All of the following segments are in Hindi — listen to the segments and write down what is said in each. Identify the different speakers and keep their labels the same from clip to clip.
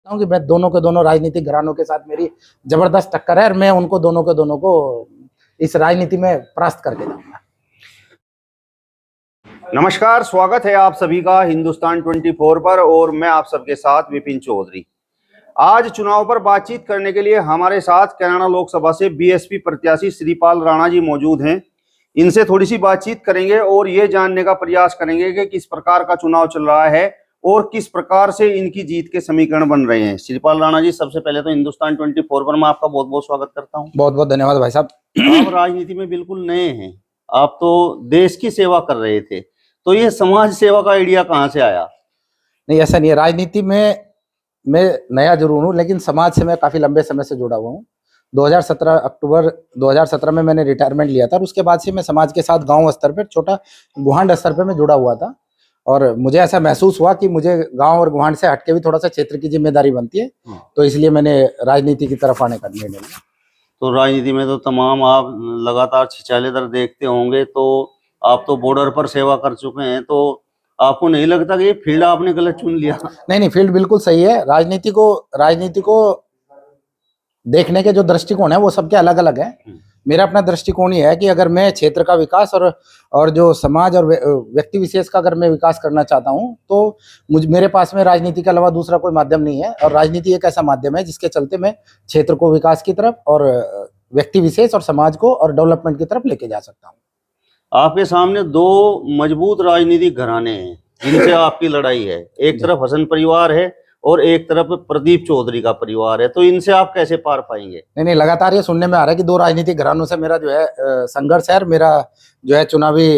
Speaker 1: कि मैं दोनों के दोनों राजनीतिक घरानों के साथ मेरी जबरदस्त टक्कर है और मैं उनको दोनों के दोनों को इस राजनीति में परास्त करके जाऊंगा।
Speaker 2: नमस्कार, स्वागत है आप सभी का हिंदुस्तान 24 पर और मैं आप सबके साथ विपिन चौधरी। आज चुनाव पर बातचीत करने के लिए हमारे साथ कैराना लोकसभा से बीएसपी प्रत्याशी श्रीपाल राणा जी मौजूद हैं। इनसे थोड़ी सी बातचीत करेंगे और ये जानने का प्रयास करेंगे कि किस प्रकार का चुनाव चल रहा है और किस प्रकार से इनकी जीत के समीकरण बन रहे हैं। श्रीपाल राणा जी, सबसे पहले तो हिंदुस्तान 24 पर मैं आपका बहुत बहुत स्वागत करता हूँ।
Speaker 1: बहुत बहुत धन्यवाद भाई साहब।
Speaker 2: आप राजनीति में बिल्कुल नए हैं, आप तो देश की सेवा कर रहे थे, तो ये समाज सेवा का आइडिया कहाँ से आया?
Speaker 1: नहीं, ऐसा नहीं है। राजनीति में मैं नया जरूर हूँ, लेकिन समाज से मैं काफी लंबे समय से जुड़ा हुआ हूँ। 2017 अक्टूबर 2017 में मैंने रिटायरमेंट लिया था और उसके बाद से मैं समाज के साथ गांव स्तर पर, छोटा गुहांड स्तर पर मैं जुड़ा हुआ था और मुझे ऐसा महसूस हुआ कि मुझे गांव और गुहांड से हटके भी थोड़ा सा क्षेत्र की जिम्मेदारी बनती है, तो इसलिए मैंने राजनीति की तरफ आने का निर्णय लिया।
Speaker 2: तो राजनीति में तो तमाम आप लगातार छिछाले दर देखते होंगे, तो आप तो बॉर्डर पर सेवा कर चुके हैं, तो आपको नहीं लगता कि ये फील्ड आपने गलत चुन लिया?
Speaker 1: नहीं, फील्ड बिल्कुल सही है। राजनीति को देखने के जो दृष्टिकोण है वो सबके अलग अलग है। मेरा अपना दृष्टिकोण ये है कि अगर मैं क्षेत्र का विकास और जो समाज और व्यक्ति विशेष का अगर मैं विकास करना चाहता हूं, तो मेरे पास में राजनीति के अलावा दूसरा कोई माध्यम नहीं है। और राजनीति एक ऐसा माध्यम है जिसके चलते मैं क्षेत्र को विकास की तरफ और व्यक्ति विशेष और समाज को और डेवलपमेंट की तरफ लेके जा सकता हूँ।
Speaker 2: आपके सामने दो मजबूत राजनीतिक घराने हैं जिनसे आपकी लड़ाई है। एक तरफ हसन परिवार है और एक तरफ प्रदीप चौधरी का परिवार है, तो इनसे आप कैसे पार पाएंगे?
Speaker 1: नहीं, लगातार ये सुनने में आ रहा है कि दो राजनीतिक घरानों से मेरा जो है संघर्ष है और मेरा जो है चुनावी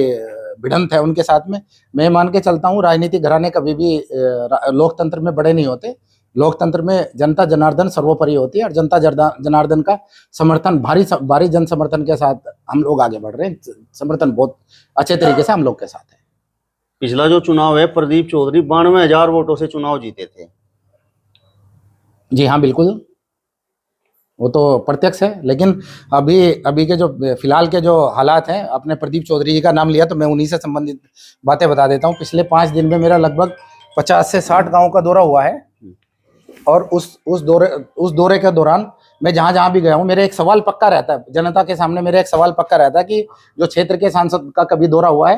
Speaker 1: भिड़ंत है उनके साथ में। मैं मान के चलता हूँ राजनीतिक घराने कभी भी लोकतंत्र में बड़े नहीं होते। लोकतंत्र में जनता जनार्दन सर्वोपरि होती है और जनता जनार्दन का समर्थन भारी जन समर्थन के साथ हम लोग आगे बढ़ रहे हैं। समर्थन बहुत अच्छे तरीके से हम लोग के साथ है।
Speaker 2: पिछला जो चुनाव है, प्रदीप चौधरी 92,000 वोटों से चुनाव जीते थे।
Speaker 1: जी हाँ, बिल्कुल, वो तो प्रत्यक्ष है। लेकिन अभी के जो फिलहाल के जो हालात हैं, आपने प्रदीप चौधरी जी का नाम लिया तो मैं उन्हीं से संबंधित बातें बता देता हूँ। पिछले 5 दिन में मेरा लगभग 50 से 60 गाँव का दौरा हुआ है और उस दौरे के दौरान मैं जहां भी गया हूं, मेरे एक सवाल पक्का रहता है जनता के सामने। मेरा एक सवाल पक्का रहता है कि जो क्षेत्र के सांसद का कभी दौरा हुआ है,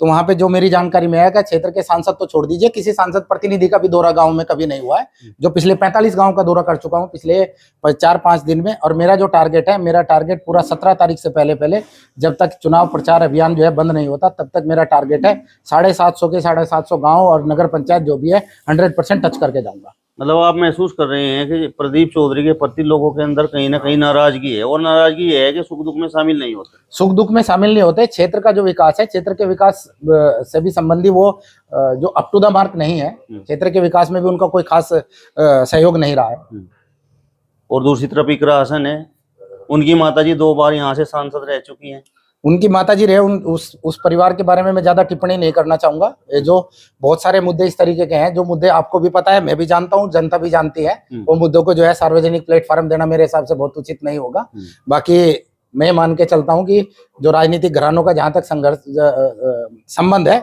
Speaker 1: तो वहां पे जो मेरी जानकारी में आया कि क्षेत्र के सांसद तो छोड़ दीजिए, किसी सांसद प्रतिनिधि का भी दौरा गांव में कभी नहीं हुआ है। जो पिछले 45 गांव का दौरा कर चुका हूं पिछले 4-5 दिन में। और मेरा जो टारगेट है, मेरा टारगेट पूरा 17 तारीख से पहले जब तक चुनाव प्रचार अभियान जो है बंद नहीं होता, तब तक मेरा टारगेट है 750 गाँव और नगर पंचायत जो भी है 100% टच करके जाऊंगा।
Speaker 2: मतलब आप महसूस कर रहे हैं कि प्रदीप चौधरी के प्रति लोगों के अंदर कहीं ना कहीं नाराजगी है, और नाराजगी ये है कि सुख दुख में शामिल नहीं होते।
Speaker 1: सुख दुख में शामिल नहीं होते। क्षेत्र का जो विकास है, क्षेत्र के विकास से भी संबंधी वो जो अप टू द मार्क नहीं है, क्षेत्र के विकास में भी उनका कोई खास सहयोग नहीं रहा है।
Speaker 2: और दूसरी तरफ इकरा हसन है, उनकी माताजी 2 बार यहाँ से सांसद रह चुकी हैं।
Speaker 1: उनकी माताजी रहे, उस परिवार के बारे में मैं ज्यादा टिप्पणी नहीं करना चाहूंगा। जो बहुत सारे मुद्दे इस तरीके के हैं, जो मुद्दे आपको भी पता है, मैं भी जानता हूँ, जनता भी जानती है, वो मुद्दों को जो है सार्वजनिक प्लेटफॉर्म देना मेरे हिसाब से बहुत उचित नहीं होगा। बाकी मैं मान के चलता हूँ कि जो राजनीतिक घरानों का जहां तक संघर्ष संबंध है,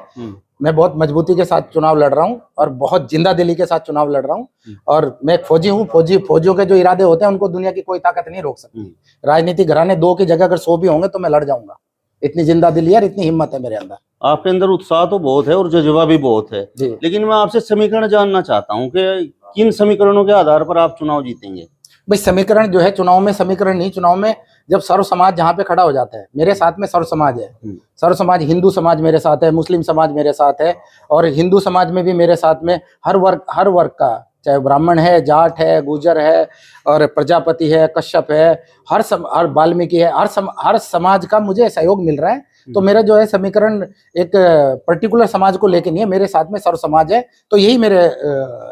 Speaker 1: मैं बहुत मजबूती के साथ चुनाव लड़ रहा हूँ और बहुत जिंदा दिली के साथ चुनाव लड़ रहा हूँ। और मैं एक फौजी हूँ। फौजियों के जो इरादे होते हैं उनको दुनिया की कोई ताकत नहीं रोक सकती। राजनीतिक घराने 2 की जगह अगर 100 भी होंगे तो मैं लड़ जाऊंगा। इतनी जिंदा दिली और इतनी हिम्मत है मेरे अंदर।
Speaker 2: आपके अंदर उत्साह तो बहुत है और जज्बा भी बहुत है, लेकिन मैं आपसे समीकरण जानना चाहता हूँ कि किन समीकरणों के आधार पर आप चुनाव जीतेंगे?
Speaker 1: भाई, समीकरण जो है चुनाव में, समीकरण नहीं, चुनाव में जब सर्व समाज जहाँ पे खड़ा हो जाता है, मेरे साथ में सर्व समाज है। सर्व समाज, हिंदू समाज मेरे साथ है, मुस्लिम समाज मेरे साथ है, और हिंदू समाज में भी मेरे साथ में हर वर्ग का, चाहे ब्राह्मण है, जाट है, गुर्जर है, और प्रजापति है, कश्यप है, हर वाल्मीकि है, हर समाज का मुझे सहयोग मिल रहा है। तो मेरा जो है समीकरण एक पर्टिकुलर समाज को लेके नहीं है, मेरे साथ में सर्व समाज है, तो यही मेरे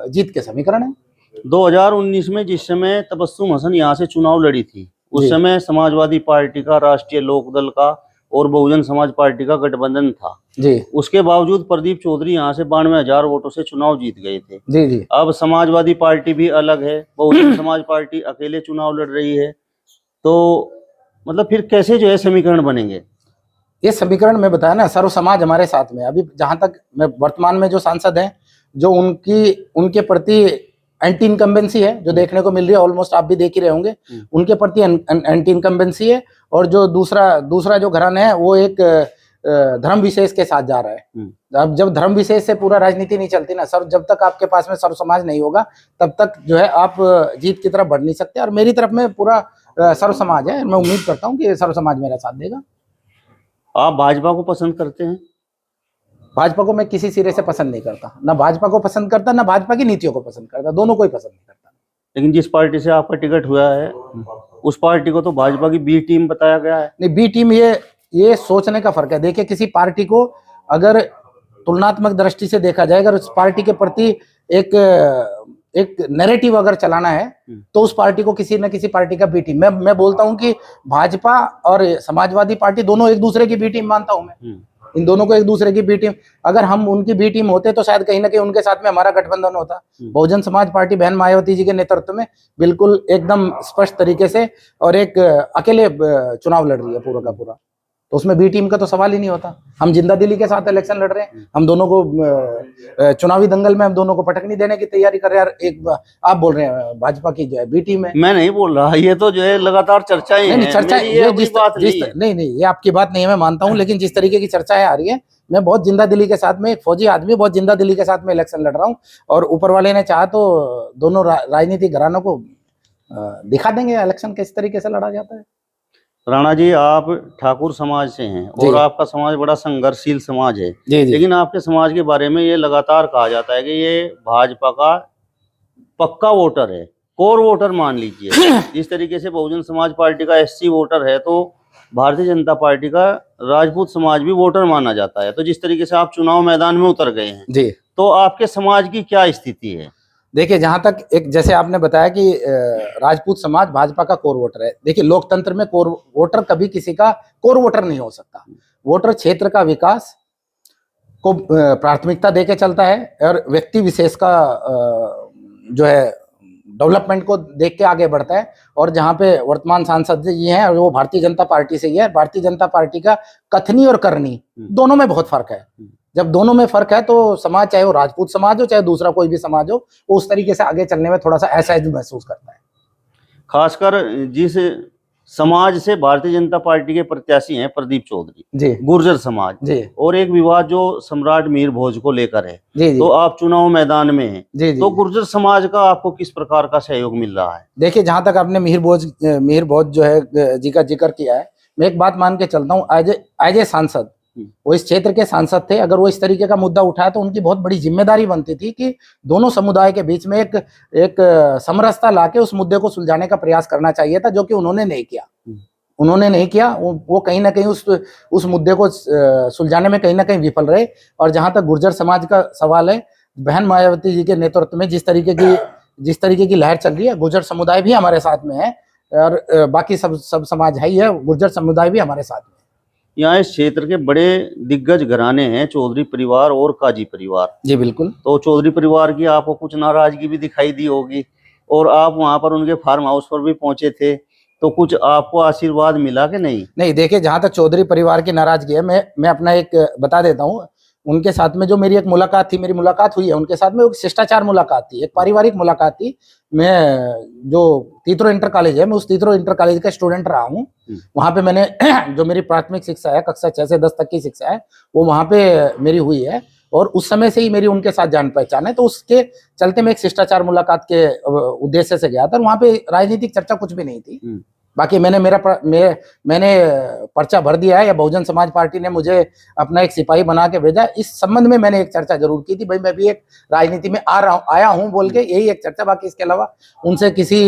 Speaker 1: जीत के समीकरण है।
Speaker 2: 2019 में जिस समय तबस्सुम हसन यहाँ से चुनाव लड़ी थी, उस समय समाजवादी पार्टी का, राष्ट्रीय लोकदल का और बहुजन समाज पार्टी का गठबंधन था
Speaker 1: जी।
Speaker 2: उसके बावजूद प्रदीप चौधरी यहाँ से 92,000 वोटों से चुनाव जीत गए थे।
Speaker 1: जी।
Speaker 2: अब समाजवादी पार्टी भी अलग है, बहुजन समाज पार्टी अकेले चुनाव लड़ रही है, तो मतलब फिर कैसे जो है समीकरण बनेंगे?
Speaker 1: ये समीकरण में बताया ना, सर्व समाज हमारे साथ में। अभी जहां तक मैं वर्तमान में जो सांसद हैं, जो उनके प्रति एंटी इनकम्बेंसी है जो देखने को मिल रही है, ऑलमोस्ट आप भी देख ही रहे होंगे, उनके प्रति एंटी इनकम्बेंसी है। और जो दूसरा जो घराना है वो एक धर्म विशेष के साथ जा रहा है। अब जब धर्म विशेष से पूरा राजनीति नहीं चलती ना सर, जब तक आपके पास में सर्व समाज नहीं होगा तब तक जो है आप जीत की तरफ बढ़ नहीं सकते। और मेरी तरफ में पूरा सर्व समाज है, मैं उम्मीद करता हूँ कि सर्व समाज मेरा साथ देगा।
Speaker 2: आप भाजपा को पसंद करते हैं?
Speaker 1: भाजपा को मैं किसी सिरे से पसंद नहीं करता, ना भाजपा को पसंद करता, ना भाजपा की नीतियों को पसंद करता, दोनों को ही पसंद नहीं करता।
Speaker 2: लेकिन जिस पार्टी से आपका टिकट हुआ है उस पार्टी को तो भाजपा की बी टीम बताया गया है।
Speaker 1: नहीं, बी टीम ये सोचने का फर्क है। देखिए, किसी पार्टी को अगर तुलनात्मक दृष्टि से देखा जाए, अगर उस पार्टी के प्रति एक नैरेटिव अगर चलाना है तो उस पार्टी को किसी न किसी पार्टी का बी टीम, मैं बोलता हूं कि भाजपा और समाजवादी पार्टी दोनों एक दूसरे की बी टीम मानता हूं मैं। इन दोनों को एक दूसरे की बी टीम, अगर हम उनकी बी टीम होते तो शायद कहीं ना कहीं उनके साथ में हमारा गठबंधन होता। बहुजन समाज पार्टी बहन मायावती जी के नेतृत्व में बिल्कुल एकदम स्पष्ट तरीके से और एक अकेले चुनाव लड़ रही है पूरा का पूरा, तो उसमें बी टीम का तो सवाल ही नहीं होता। हम जिंदा दिली के साथ इलेक्शन लड़ रहे हैं, हम दोनों को चुनावी दंगल में हम दोनों को पटकनी देने की तैयारी कर रहे हैं। एक आप बोल रहे हैं भाजपा की जो है बी टीम है,
Speaker 2: मैं नहीं बोल रहा, ये तो जो है लगातार चर्चाएं हैं।
Speaker 1: चर्चा नहीं, ये आपकी बात नहीं है, मैं मानता हूं, लेकिन जिस तरीके की चर्चाएं आ रही है, मैं बहुत जिंदा दिली के साथ में, एक फौजी आदमी बहुत जिंदा दिली के साथ में इलेक्शन लड़ रहा हूं। और ऊपर वाले ने चाहा तो दोनों राजनीतिक घरानों को दिखा देंगे इलेक्शन किस तरीके से लड़ा जाता है।
Speaker 2: राणा जी, आप ठाकुर समाज से हैं और आपका समाज बड़ा संघर्षशील समाज है, लेकिन आपके समाज के बारे में ये लगातार कहा जाता है कि ये भाजपा का पक्का वोटर है, कोर वोटर मान लीजिए। जिस तरीके से बहुजन समाज पार्टी का एससी वोटर है, तो भारतीय जनता पार्टी का राजपूत समाज भी वोटर माना जाता है। तो जिस तरीके से आप चुनाव मैदान में उतर गए हैं जी, तो आपके समाज की क्या स्थिति है?
Speaker 1: देखिए, जहां तक एक जैसे आपने बताया कि राजपूत समाज भाजपा का कोर वोटर है, देखिए लोकतंत्र में कोर वोटर कभी किसी का कोर वोटर नहीं हो सकता। वोटर क्षेत्र का विकास को प्राथमिकता देके चलता है और व्यक्ति विशेष का जो है डेवलपमेंट को देख के आगे बढ़ता है। और जहाँ पे वर्तमान सांसद जी हैं वो भारतीय जनता पार्टी से ही है। भारतीय जनता पार्टी का कथनी और करनी दोनों में बहुत फर्क है। जब दोनों में फर्क है तो समाज, चाहे वो राजपूत समाज हो चाहे दूसरा कोई भी समाज हो, वो उस तरीके से आगे चलने में थोड़ा सा असहज महसूस करता है।
Speaker 2: खासकर जिस समाज से भारतीय जनता पार्टी के प्रत्याशी हैं प्रदीप चौधरी जी, गुर्जर समाज जी, और एक विवाद जो सम्राट मीर भोज को लेकर है जी, तो आप चुनाव मैदान में हैं जी, तो गुर्जर समाज का आपको किस प्रकार का सहयोग मिल रहा है?
Speaker 1: देखिए, जहां तक आपने मीर भोज जो है जी का जिक्र किया है, मैं एक बात मान के चलता हूँ, एज ए सांसद, वो इस क्षेत्र के सांसद थे, अगर वो इस तरीके का मुद्दा उठाया तो उनकी बहुत बड़ी जिम्मेदारी बनती थी कि दोनों समुदाय के बीच में एक समरसता लाके उस मुद्दे को सुलझाने का प्रयास करना चाहिए था, जो कि उन्होंने नहीं किया। वो कहीं ना कहीं उस मुद्दे को सुलझाने में कहीं ना कहीं विफल रहे। और जहां तक गुर्जर समाज का सवाल है, बहन मायावती जी के नेतृत्व में जिस तरीके की लहर चल रही है, गुर्जर समुदाय भी हमारे साथ में है और बाकी सब समाज है ही है, गुर्जर समुदाय भी हमारे साथ में।
Speaker 2: यहाँ इस क्षेत्र के बड़े दिग्गज घराने हैं, चौधरी परिवार और काजी परिवार
Speaker 1: जी, बिल्कुल।
Speaker 2: तो चौधरी परिवार की आपको कुछ नाराजगी भी दिखाई दी होगी, और आप वहां पर उनके फार्म हाउस पर भी पहुंचे थे, तो कुछ आपको आशीर्वाद मिला कि नहीं?
Speaker 1: नहीं, देखिए, जहां तक चौधरी परिवार की नाराजगी है, मैं अपना एक बता देता हूँ। उनके साथ में जो मेरी एक मुलाकात थी, मेरी मुलाकात हुई है उनके साथ में, एक शिष्टाचार मुलाकात थी, एक पारिवारिक मुलाकात थी। मैं जो तीत्रो इंटर कॉलेज है, मैं उस तीत्रो इंटर कॉलेज का स्टूडेंट रहा हूँ। वहाँ पे मैंने जो मेरी प्राथमिक शिक्षा है, कक्षा 6 से 10 तक की शिक्षा है, वो वहाँ पे मेरी हुई है और उस समय से ही मेरी उनके साथ जान पहचान है। तो उसके चलते मैं एक शिष्टाचार मुलाकात के उद्देश्य से गया था। वहाँ पे राजनीतिक चर्चा कुछ भी नहीं थी। बाकी मैंने पर्चा भर दिया है, या बहुजन समाज पार्टी ने मुझे अपना एक सिपाही बना के भेजा, इस संबंध में मैंने एक चर्चा जरूर की थी, भाई मैं भी एक राजनीति में आया हूं बोल के, यही एक चर्चा। बाकी इसके अलावा उनसे किसी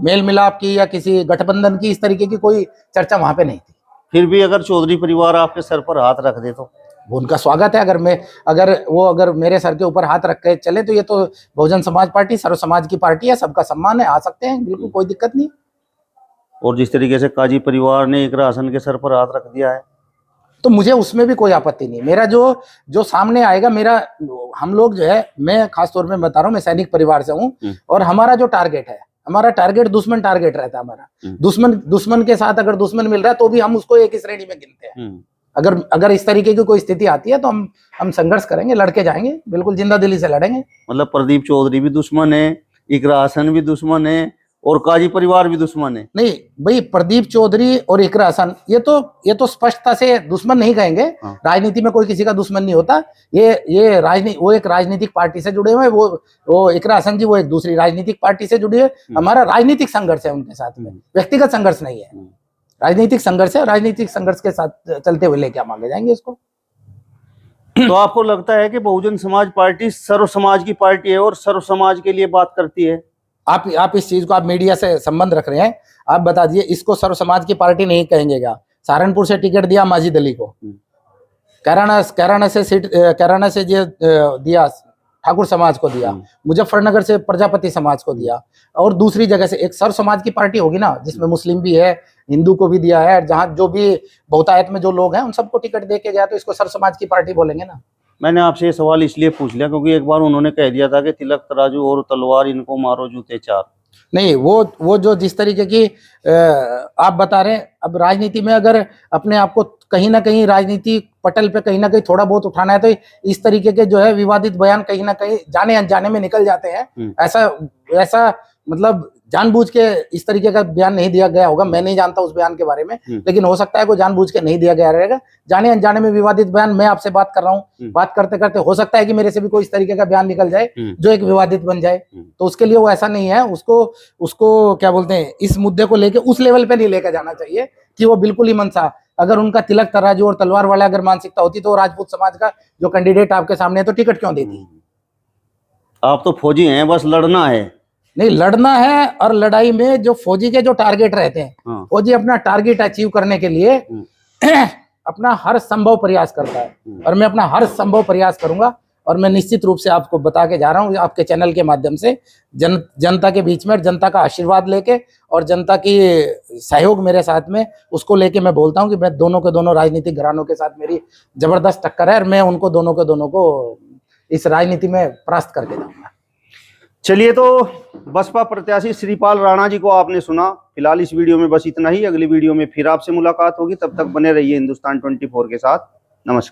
Speaker 1: मेल मिलाप की या किसी गठबंधन की इस तरीके की कोई चर्चा वहां पे नहीं थी।
Speaker 2: फिर भी अगर चौधरी परिवार आपके सर पर हाथ रख दे तो
Speaker 1: उनका स्वागत है। अगर मेरे सर के ऊपर हाथ रख के चले तो ये तो बहुजन समाज पार्टी सर्व समाज की पार्टी है, सबका सम्मान है, आ सकते हैं, बिल्कुल कोई दिक्कत नहीं।
Speaker 2: और जिस तरीके से काजी परिवार ने एक राशन के सर पर हाथ रख दिया है,
Speaker 1: तो मुझे उसमें भी कोई आपत्ति नहीं। मेरा जो सामने आएगा, हम लोग जो है, मैं खास तौर पे बता रहा हूँ, मैं सैनिक परिवार से हूँ और हमारा जो टारगेट है, हमारा टारगेट दुश्मन टारगेट रहता है हमारा। दुश्मन के साथ अगर दुश्मन मिल रहा है तो भी हम उसको एक ही श्रेणी में गिनते हैं। अगर अगर इस तरीके की कोई स्थिति आती है तो हम संघर्ष करेंगे, लड़के जाएंगे, बिल्कुल जिंदा दिली से लड़ेंगे।
Speaker 2: मतलब प्रदीप चौधरी भी दुश्मन है, इकरा हसन भी दुश्मन है और काजी परिवार भी दुश्मन है।
Speaker 1: नहीं भाई, प्रदीप चौधरी और इकरा हसन ये तो स्पष्टता से दुश्मन नहीं कहेंगे।
Speaker 2: हाँ।
Speaker 1: राजनीति में कोई किसी का दुश्मन नहीं होता। ये राजनीति, वो एक राजनीतिक पार्टी से जुड़े हुए हैं, वो इकरा हसन जी वो एक दूसरी राजनीतिक पार्टी से जुड़ी है। हमारा राजनीतिक संघर्ष है उनके साथ में, व्यक्तिगत संघर्ष नहीं है, राजनीतिक संघर्ष है। राजनीतिक संघर्ष के साथ चलते हुए लेके हम आगे जाएंगे इसको।
Speaker 2: तो आपको लगता है कि बहुजन समाज पार्टी सर्व समाज की पार्टी है और सर्व समाज के लिए बात करती है?
Speaker 1: आप इस चीज को, आप मीडिया से संबंध रख रहे हैं, आप बता दीजिए इसको सर्व समाज की पार्टी नहीं कहेंगे क्या? सहारनपुर से टिकट दिया माजिद अली को, कैराना से दिया ठाकुर समाज को दिया, मुजफ्फरनगर से प्रजापति समाज को दिया, और दूसरी जगह से एक सर्व समाज की पार्टी होगी ना, जिसमें मुस्लिम भी है, हिंदू को भी दिया है, जहाँ जो भी बहुतायत में जो लोग हैं उन सबको टिकट दे के गया, तो इसको सर्व समाज की पार्टी बोलेंगे ना।
Speaker 2: मैंने आपसे ये सवाल इसलिए पूछ लिया क्योंकि एक बार उन्होंने कह दिया था कि तिलक तराजू और तलवार इनको मारो जूते चार।
Speaker 1: नहीं, वो जो जिस तरीके की आप बता रहे हैं, अब राजनीति में अगर अपने आप को कहीं ना कहीं राजनीति पटल पे कहीं ना कहीं थोड़ा बहुत उठाना है तो इस तरीके के जो है विवादित बयान कहीं ना कहीं जाने अनजाने में निकल जाते हैं। ऐसा मतलब जानबूझ के इस तरीके का बयान नहीं दिया गया होगा, मैं नहीं जानता उस बयान के बारे में, लेकिन हो सकता है कोई जानबूझ के नहीं दिया गया रहेगा। जाने अनजाने में विवादित बयान, मैं आपसे बात कर रहा हूँ, बात करते करते हो सकता है कि मेरे से भी कोई इस तरीके का बयान निकल जाए जो एक विवादित बन जाए, तो उसके लिए वो ऐसा नहीं है। उसको क्या बोलते हैं, इस मुद्दे को लेके उस लेवल पे नहीं लेकर जाना चाहिए कि वो बिल्कुल ही मनसा। अगर उनका तिलक तराजू और तलवार वाला अगर मानसिकता होती तो राजपूत समाज का जो कैंडिडेट आपके सामने है तो टिकट क्यों देती?
Speaker 2: आप तो फौजी हैं, बस लड़ना है।
Speaker 1: नहीं, लड़ना है, और लड़ाई में जो फौजी के जो टारगेट रहते हैं, फौजी अपना टारगेट अचीव करने के लिए अपना हर संभव प्रयास करता है, और मैं अपना हर संभव प्रयास करूंगा। और मैं निश्चित रूप से आपको बता के जा रहा हूँ आपके चैनल के माध्यम से, जनता के बीच में, जनता का आशीर्वाद लेके और जनता की सहयोग मेरे साथ में, उसको लेके मैं बोलता हूँ कि मैं दोनों के दोनों राजनीतिक घरानों के साथ मेरी जबरदस्त टक्कर है, और मैं उनको दोनों को इस राजनीति में परास्त करके जाऊंगा।
Speaker 2: चलिए, तो बसपा प्रत्याशी श्रीपाल राणा जी को आपने सुना। फिलहाल इस वीडियो में बस इतना ही। अगली वीडियो में फिर आपसे मुलाकात होगी, तब तक बने रहिए हिंदुस्तान 24 के साथ। नमस्कार।